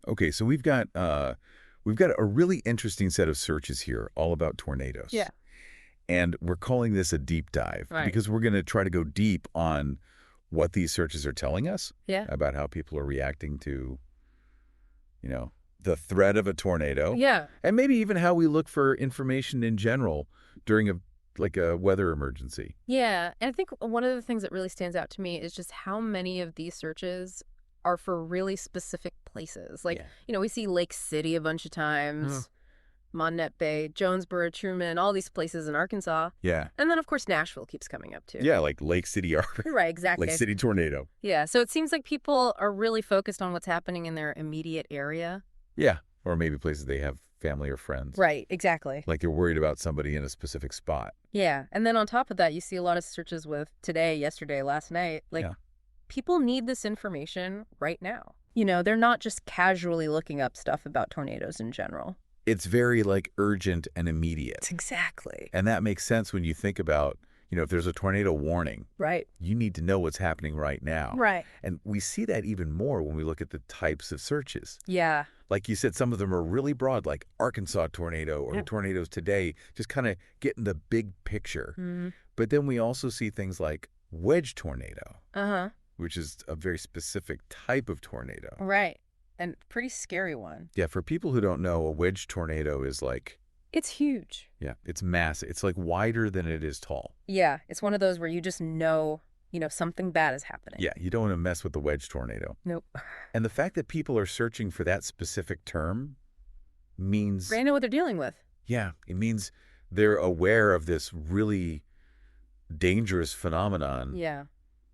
Okay, so we've got a really interesting set of searches here, all about tornadoes. Yeah. And we're calling this a deep dive Right. because we're going to try to go deep on what these searches are telling us Yeah. about how people are reacting to, the threat of a tornado. Yeah. And maybe even how we look for information in general during a weather emergency. Yeah. And I think one of the things that really stands out to me is just how many of these searches are for really specific places. Like, we see Lake City a bunch of times, Monnet Bay, Jonesboro, Truman, all these places in Arkansas. Yeah. And then, of course, Nashville keeps coming up, too. Yeah, like Lake City, Right, exactly. Lake City tornado. Yeah, so it seems like people are really focused on what's happening in their immediate area. Yeah, or maybe places they have family or friends. Right, exactly. Like they're worried about somebody in a specific spot. Yeah, and then on top of that, you see a lot of searches with today, yesterday, last night. People need this information right now. They're not just casually looking up stuff about tornadoes in general. It's very, urgent and immediate. Exactly. And that makes sense when you think about, if there's a tornado warning. Right. You need to know what's happening right now. Right. And we see that even more when we look at the types of searches. Yeah. Like you said, some of them are really broad, like Arkansas tornado or tornadoes today, just kind of getting the big picture. Mm-hmm. But then we also see things like wedge tornado, which is a very specific type of tornado. Right. And pretty scary one. Yeah, for people who don't know, a wedge tornado is it's huge. Yeah, it's massive. It's wider than it is tall. Yeah, it's one of those where you just know, something bad is happening. Yeah, you don't want to mess with the wedge tornado. Nope. And the fact that people are searching for that specific term means... They know what they're dealing with. Yeah, it means they're aware of this really dangerous phenomenon. Yeah.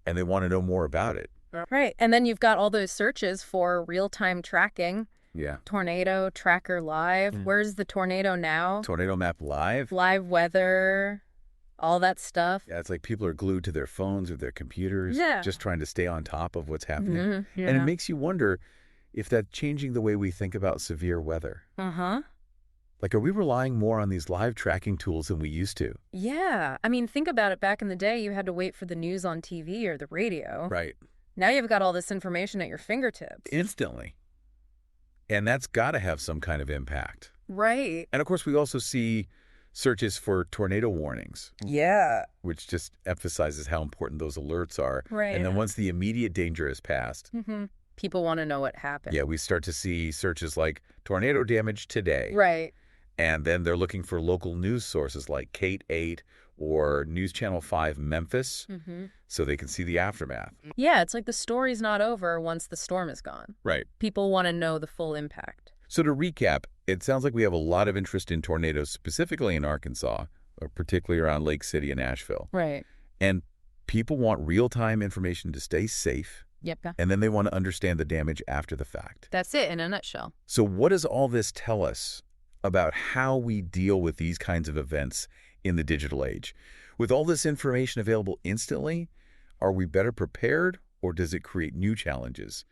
And they want to know more about it. Right. And then you've got all those searches for real-time tracking. Yeah. Tornado Tracker Live. Where's the tornado now? Tornado Map Live. Live weather. All that stuff. Yeah, it's like people are glued to their phones or their computers. Yeah. Just trying to stay on top of what's happening. Mm-hmm. Yeah. And it makes you wonder if that's changing the way we think about severe weather. Are we relying more on these live tracking tools than we used to? Yeah. I mean, think about it. Back in the day, you had to wait for the news on TV or the radio. Right. Now you've got all this information at your fingertips. Instantly. And that's got to have some kind of impact. Right. And of course, we also see searches for tornado warnings. Yeah. Which just emphasizes how important those alerts are. Right. And then once the immediate danger is passed, people want to know what happened. Yeah, we start to see searches like tornado damage today. Right. And then they're looking for local news sources like Kate 8 or News Channel 5 Memphis so they can see the aftermath. Yeah, it's like the story's not over once the storm is gone. Right. People want to know the full impact. So to recap, it sounds like we have a lot of interest in tornadoes, specifically in Arkansas, or particularly around Lake City and Nashville. Right. And people want real-time information to stay safe. Yep. And then they want to understand the damage after the fact. That's it in a nutshell. So what does all this tell us about how we deal with these kinds of events in the digital age? With all this information available instantly, are we better prepared, or does it create new challenges?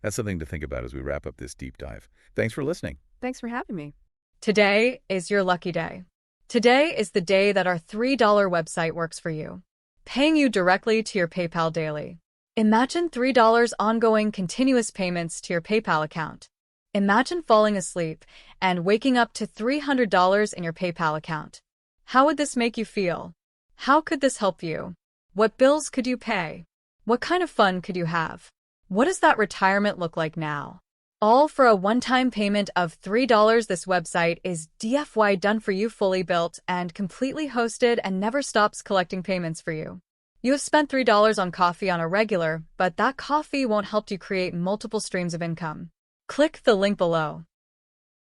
That's something to think about as we wrap up this deep dive. Thanks for listening. Thanks for having me. Today is your lucky day. Today is the day that our $3 website works for you, paying you directly to your PayPal daily. Imagine $3 ongoing continuous payments to your PayPal account. Imagine falling asleep and waking up to $300 in your PayPal account. How would this make you feel? How could this help you? What bills could you pay? What kind of fun could you have? What does that retirement look like now? All for a one-time payment of $3. This website is DFY done for you, fully built and completely hosted, and never stops collecting payments for you. You have spent $3 on coffee on a regular, but that coffee won't help you create multiple streams of income. Click the link below.